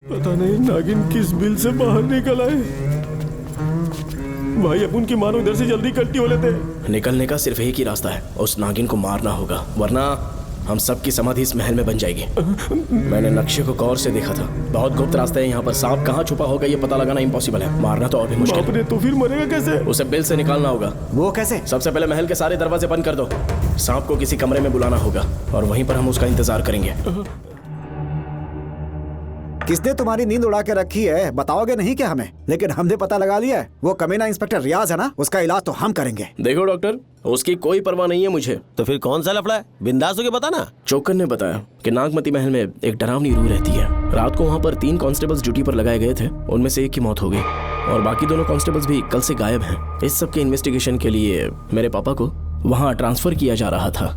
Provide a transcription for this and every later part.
पता नहीं नागिन किस बिल से बाहर निकल आए। भाई अपन की मानो इधर से जल्दी कट्टी हो लेते। निकलने का सिर्फ एक ही रास्ता है, उस नागिन को मारना होगा, वरना हम सबकी समाधि इस महल में बन जाएगी। मैंने नक्शे को गौर से देखा था, बहुत गुप्त रास्ता है यहाँ पर। सांप कहाँ छुपा होगा ये पता लगाना इम्पॉसिबल है, मारना तो और भी मुश्किल है। तो फिर मरेगा कैसे? उसे बिल से निकालना होगा। वो कैसे? सबसे पहले महल के सारे दरवाजे बंद कर दो। सांप को किसी कमरे में बुलाना होगा और वहीं पर हम उसका इंतजार करेंगे। किसने तुम्हारी नींद उड़ा के रखी है बताओगे नहीं क्या हमें? लेकिन हमने पता लगा लिया है, वो कमीना इंस्पेक्टर रियाज है ना, उसका इलाज तो हम करेंगे। देखो डॉक्टर, उसकी कोई परवाह नहीं है मुझे। तो फिर कौन सा लफड़ा है? बिंदास होके बता ना। चोकन ने बताया कि नागमती महल में एक डरावनी रूह रहती है। रात को वहाँ पर 3 कांस्टेबल्स ड्यूटी पर लगाए गए थे, उनमें से एक की मौत हो गई और बाकी दोनों कांस्टेबल्स भी कल से गायब हैं। इस सब के इन्वेस्टिगेशन के लिए मेरे पापा को वहाँ ट्रांसफर किया जा रहा था।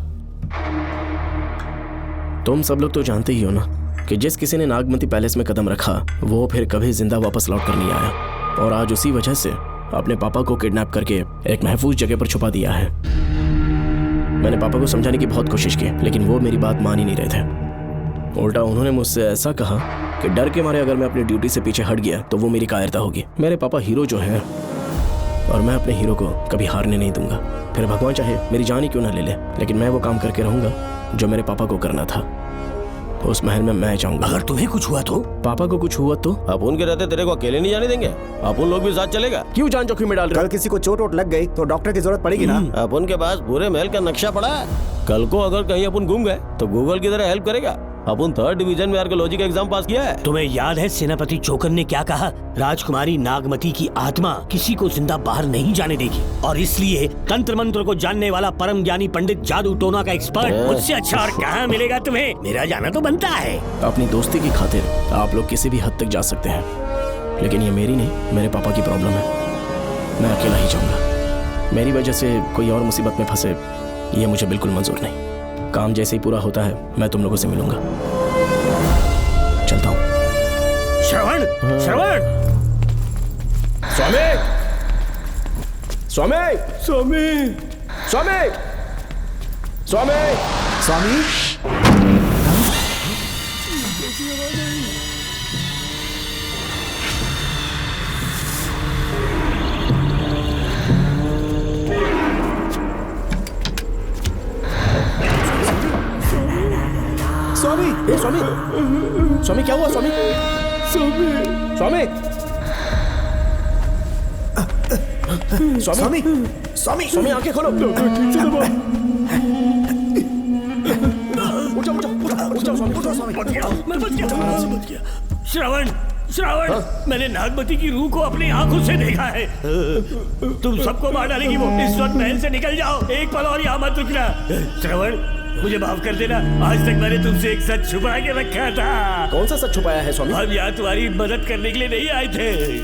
तुम सब लोग तो जानते ही हो ना कि जिस किसी ने नागमती पैलेस में कदम रखा वो फिर कभी जिंदा वापस लौट कर नहीं आया, और आज उसी वजह से अपने पापा को किडनैप करके एक महफूज जगह पर छुपा दिया है। मैंने पापा को समझाने की बहुत कोशिश की, लेकिन वो मेरी बात मान ही नहीं रहे थे। उल्टा उन्होंने मुझसे ऐसा कहा कि डर के मारे अगर मैं अपनी ड्यूटी से पीछे हट गया तो वो मेरी कायरता होगी। मेरे पापा हीरो जो है और मैं अपने हीरो को कभी हारने नहीं दूंगा, फिर भगवान चाहे मेरी जान ही क्यों ना ले ले, लेकिन मैं वो काम करके रहूंगा जो मेरे पापा को करना था। उस महल में मैं जाऊंगा। अगर तुम्हें कुछ हुआ तो? पापा को कुछ हुआ तो? अपुन के रहते तेरे को अकेले नहीं जाने देंगे, अपुन लोग भी साथ चलेगा। क्यों जान जोखिम में डाल रहे? कल किसी को चोट वोट लग गई तो डॉक्टर की जरूरत पड़ेगी ना। अपुन के पास पूरे महल का नक्शा पड़ा है। कल को अगर कहीं अपन गुम गए तो गूगल की तरह हेल्प करेगा। अपन 3rd डिवीजन में आर्कियोलॉजी का एग्जाम पास किया है। तुम्हें याद है सेनापति चोकन ने क्या कहा? राजकुमारी नागमती की आत्मा किसी को जिंदा बाहर नहीं जाने देगी, और इसलिए तंत्र मंत्र को जानने वाला परम ज्ञानी पंडित जादू टोना का एक्सपर्ट मुझसे अच्छा और कहाँ मिलेगा तुम्हें? मेरा जाना तो बनता है। अपनी दोस्ती की खातिर आप लोग किसी भी हद तक जा सकते हैं, लेकिन ये मेरी नहीं, मेरे पापा की प्रॉब्लम है। मैं अकेला ही जाऊंगा। मेरी वजह से कोई और मुसीबत में फंसे ये मुझे बिल्कुल मंजूर नहीं। काम जैसे ही पूरा होता है मैं तुम लोगों से मिलूंगा। चलता हूँ। श्रवण, श्रवण! स्वामी, स्वामी, स्वामी, स्वामी, स्वामी, स्वामी स्वामी ए स्वामी, स्वामी क्या हुआ स्वामी? स्वामी, स्वामी, स्वामी स्वामी स्वामी आंखें खोलो। ठीक से दबाओ। उठो, उठो, उठो, उठो स्वामी, उठो स्वामी। मैं बच गया। श्रवण, श्रवण, मैंने नागमती की रूह को अपनी आंखों से देखा है। तुम सबको मार डालेगी वो। इस वक्त महल से निकल जाओ, एक पल और यहाँ मत रुकना। श्रवण, मुझे माफ कर देना, आज तक मैंने तुमसे एक सच छुपा के रखा था। कौन सा सच छुपाया है स्वामी? हम यहाँ तुम्हारी मदद करने के लिए नहीं आए थे।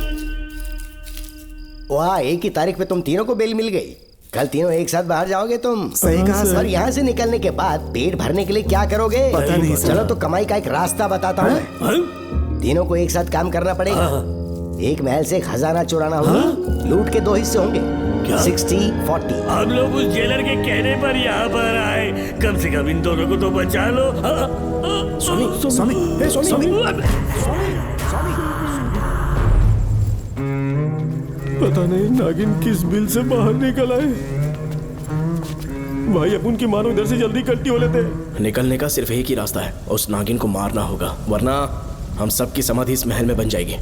वाह, एक ही तारीख पे तुम तीनों को बेल मिल गई। कल तीनों एक साथ बाहर जाओगे तुम। सही कहा सर। और यहाँ से निकलने के बाद पेट भरने के लिए क्या करोगे? पता नहीं सर। चलो तो कमाई का एक रास्ता बताता हूँ मैं। तीनों को एक साथ काम करना पड़ेगा। एक महल से खजाना चुराना होगा। लूट के 2 हिस्से होंगे, 60-40। हम लोग उस जेलर के कहने पर यहाँ पर आए, कम से कम इन दोनों को तो बचा लो। स्वामी स्वामी हे स्वामी पता नहीं नागिन किस बिल से बाहर निकल आए। भाई अपन की मानो इधर से जल्दी कट्टी हो लेते। निकलने का सिर्फ एक ही रास्ता है, उस नागिन को मारना होगा, वरना हम सबकी समाधि इस महल में बन जाएगी।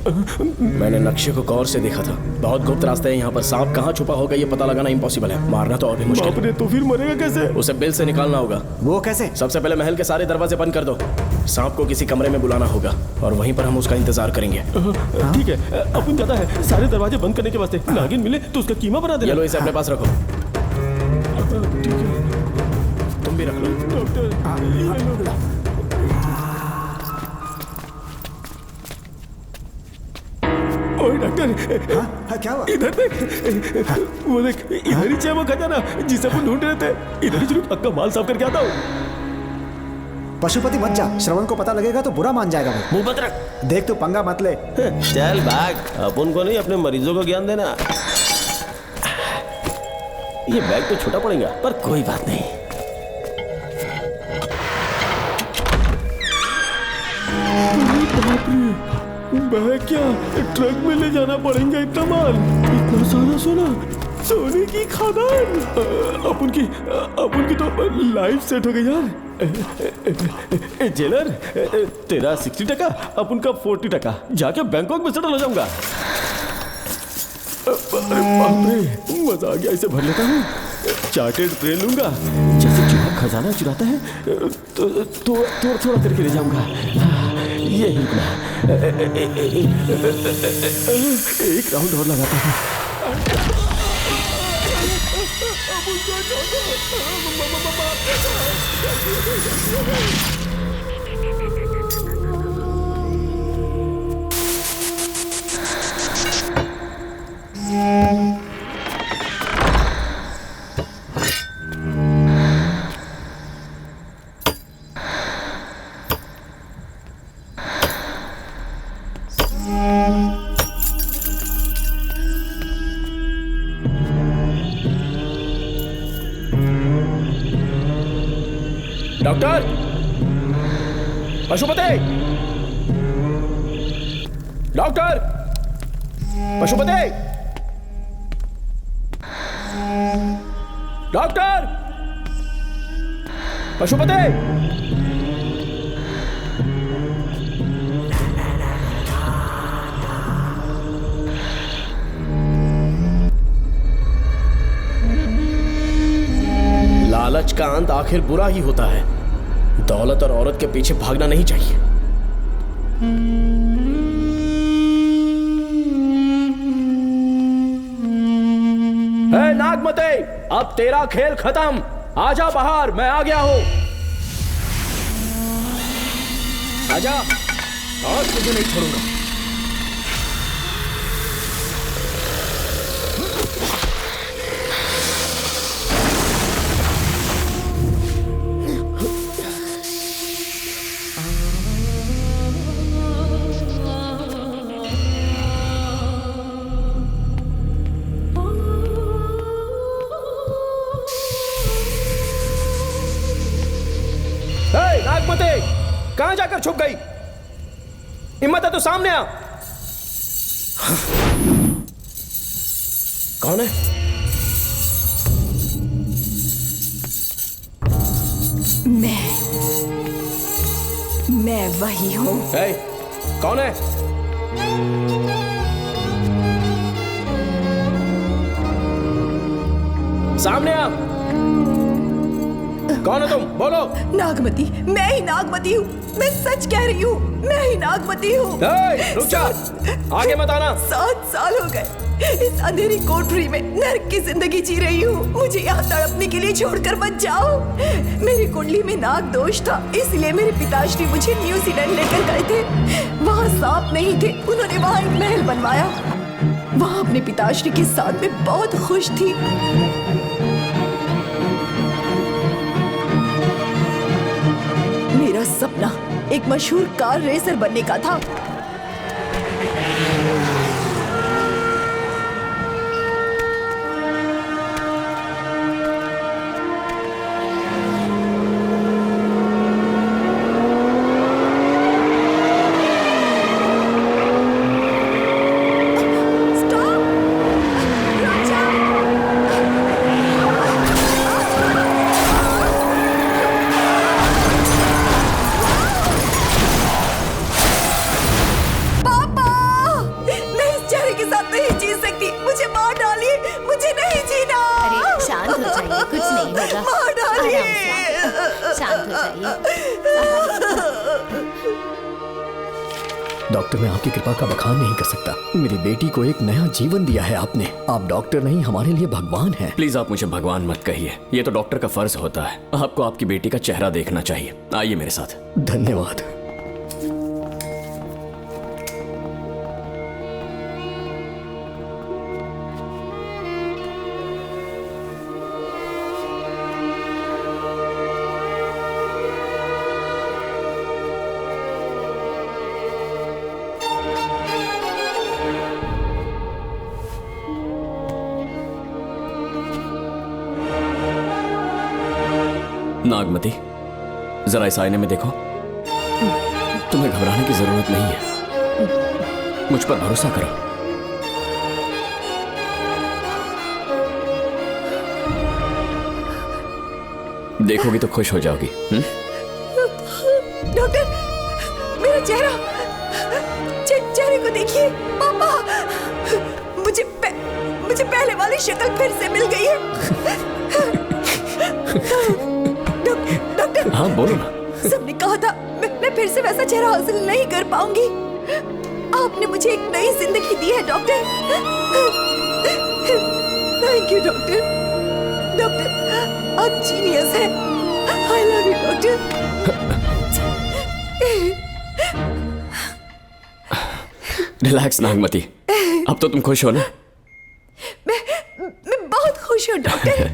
मैंने नक्शे को गौर से देखा था, बहुत गुप्त रास्ता है यहाँ पर। सांप कहाँ छुपा होगा ये पता लगाना इम्पॉसिबल है, मारना तो और भी मुश्किल है। तो फिर मरेगा कैसे? उसे बिल से निकालना होगा। वो कैसे? सबसे पहले महल के सारे दरवाजे बंद कर दो। सांप को किसी कमरे में बुलाना होगा और वहीं पर हम उसका इंतजार करेंगे। ठीक है, अपन ज्यादा है, सारे दरवाजे बंद करने के वास्ते नागिन मिले तो उसका कीमा बना देना। चलो इसे अपने पास रखो। ठीक है तुम भी रख लो। डॉक्टर। ओए डॉक्टर, हाँ, क्या हुआ? इधर देख, वो देख, इधर ही वो खजाना जिसे अपन ढूंढ रहे थे। इधर ही जरूर अक्का माल साफ करके आता हूँ। पशुपति मत जा, श्रवण को पता लगेगा तो बुरा मान जाएगा वो। मुंह मत रख। देख तू पंगा मत ले। चल भाग, अपन को नहीं अपने मरीजों को ज्ञान देना। ये बैग तो छोटा पड़ेगा पर कोई बात नहीं। बाप रे, मैं क्या ट्रक में ले जाना पड़ेगा इतना माल, इतना सारा सोना, सोने की खादान। अपन की तो लाइफ सेट हो गई यार। जेलर, तेरा 60%, अपन का 40%। जाके बैंकॉक में सेटल हो जाऊंगा। अरे बाप रे, मजा आ गया, इसे भर लेता हूँ। चार्टेड ट्रेन लूंगा, जैसे चूहा खजाना चुराता है तो थोड़ा थोड़ा करके ले जाऊंगा। यही रुकना, एक राउंड और लगाता हूँ। Doctor, Pashupati, doctor, Pashupati, doctor, Pashupati. लालच का अंत आखिर बुरा ही होता है। दौलत और औरत के पीछे भागना नहीं चाहिए। हे नागमते, अब तेरा खेल खत्म। आजा बाहर, मैं आ गया हूं। आजा, आज तुझे नहीं छोड़ूंगा। नागमते, कहां जाकर छुप गई? हिम्मत है तो सामने आ। कौन है? मैं वही हूं। कौन है? सामने आ। कौन हो तुम? बोलो। नागमती, मैं ही नागमती हूँ। मैं सच कह रही हूँ, मैं ही नागमती हूँ। रुक जा, आगे मत आना। 7 साल हो गए इस अंधेरी कोठरी में नर्क की जिंदगी जी रही हूँ। मुझे यहाँ तड़पने के लिए छोड़कर मत जाओ। मेरी कुंडली में नाग दोष था, इसलिए मेरे पिताश्री मुझे न्यूजीलैंड लेकर गए थे। वहाँ सांप नहीं थे, उन्होंने वहाँ एक महल बनवाया। वहाँ अपने पिताश्री के साथ में बहुत खुश थी। मेरा सपना एक मशहूर कार रेसर बनने का था। डॉक्टर, मैं आपकी कृपा का बखान नहीं कर सकता। मेरी बेटी को एक नया जीवन दिया है आपने। आप डॉक्टर नहीं, हमारे लिए भगवान हैं। प्लीज आप मुझे भगवान मत कहिए, ये तो डॉक्टर का फर्ज होता है। आपको आपकी बेटी का चेहरा देखना चाहिए। आइए मेरे साथ। धन्यवाद। नागमती, जरा इस आईने में देखो। तुम्हें घबराने की जरूरत नहीं है। मुझ पर भरोसा करो। देखोगी तो खुश हो जाओगी। डॉक्टर, मेरा चेहरा, चेहरे को देखिए। पापा, मुझे पहले वाली शक्ल फिर से मिल गई है। डॉक्टर, हाँ बोलो ना। सबने कहा था मैं फिर से वैसा चेहरा हासिल नहीं कर पाऊंगी। आपने मुझे एक नई जिंदगी दी है doctor. Thank you doctor. Doctor, आप जीनियस हैं। I love you doctor. Relax Nagmati, अब तो तुम खुश हो ना? मैं बहुत खुश हूँ डॉक्टर।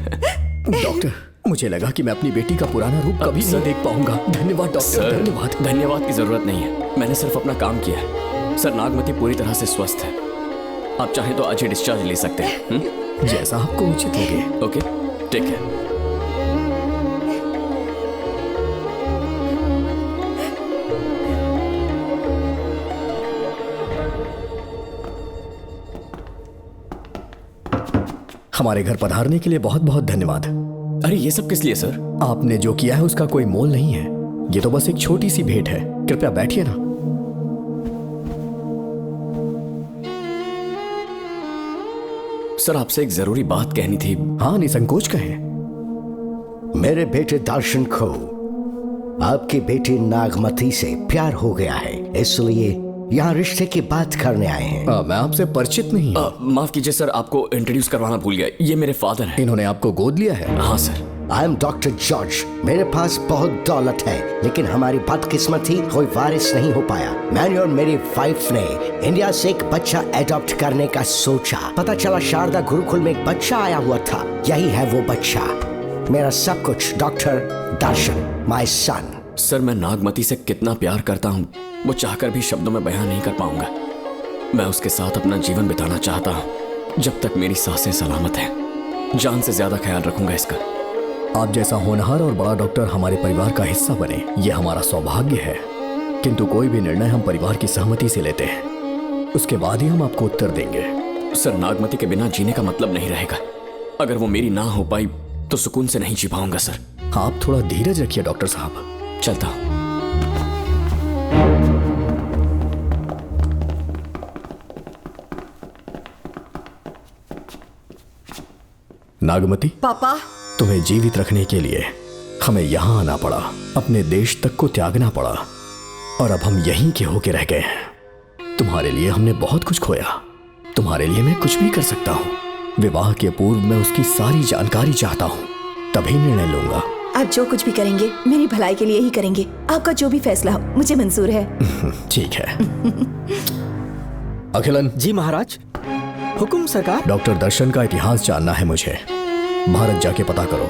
डॉक्टर, मुझे लगा कि मैं अपनी बेटी का पुराना रूप कभी नहीं देख पाऊंगा। धन्यवाद डॉक्टर, धन्यवाद। धन्यवाद की जरूरत नहीं है, मैंने सिर्फ अपना काम किया है। सर, नागमती पूरी तरह से स्वस्थ है। आप चाहें तो आज ही डिस्चार्ज ले सकते हैं। जैसा आपको उचित लगे। ओके, ठीक है। हमारे घर पधारने के लिए बहुत बहुत धन्यवाद। अरे ये सब किस लिए सर? आपने जो किया है उसका कोई मोल नहीं है। ये तो बस एक छोटी सी भेंट है। कृपया बैठिए ना। सर, आपसे एक जरूरी बात कहनी थी। हाँ, निसंकोच कहें। मेरे बेटे दर्शन को आपकी बेटी नागमती से प्यार हो गया है, इसलिए यहाँ रिश्ते की बात करने आए हैं। मैं आपसे परिचित नहीं। माफ कीजिए सर, आपको इंट्रोड्यूस करवाना भूल गया। ये मेरे फादर हैं। इन्होंने आपको गोद लिया है? हाँ sir. I am doctor George. मेरे पास बहुत दौलत है, लेकिन हमारी बदकिस्मती कोई वारिस नहीं हो पाया। मैंने और मेरी वाइफ ने इंडिया से एक बच्चा एडॉप्ट करने का सोचा। पता चला शारदा गुरुकुल में एक बच्चा आया हुआ था। यही है वो बच्चा, मेरा सब कुछ। Doctor Darshan, my son. Sir, मैं नागमती से कितना प्यार करता हूँ वो चाहकर भी शब्दों में बयान नहीं कर पाऊंगा। मैं उसके साथ अपना जीवन बिताना चाहता हूँ, जब तक मेरी सांसें सलामत हैं। जान से ज्यादा ख्याल रखूंगा इसका। आप जैसा होनहार और बड़ा डॉक्टर हमारे परिवार का हिस्सा बने, ये हमारा सौभाग्य है। किंतु कोई भी निर्णय हम परिवार की सहमति से लेते हैं, उसके बाद ही हम आपको उत्तर देंगे। सर, नागमती के बिना जीने का मतलब नहीं रहेगा। अगर वो मेरी ना हो पाई तो सुकून से नहीं जी पाऊंगा सर। आप थोड़ा धीरज रखिए डॉक्टर साहब। चलता हूं। नागमती, पापा, तुम्हें जीवित रखने के लिए हमें यहां आना पड़ा, अपने देश तक को त्यागना पड़ा, और अब हम यहीं के होके रह गए हैं। तुम्हारे लिए हमने बहुत कुछ खोया। तुम्हारे लिए मैं कुछ भी कर सकता हूँ। विवाह के पूर्व मैं उसकी सारी जानकारी चाहता हूँ, तभी निर्णय लूंगा। आप जो कुछ भी करेंगे मेरी भलाई के लिए ही करेंगे। आपका जो भी फैसला हो मुझे मंजूर है। ठीक है। अखिलन। जी महाराज। हुकुम सरकार। डॉक्टर दर्शन का इतिहास जानना है मुझे। भारत जाके पता करो।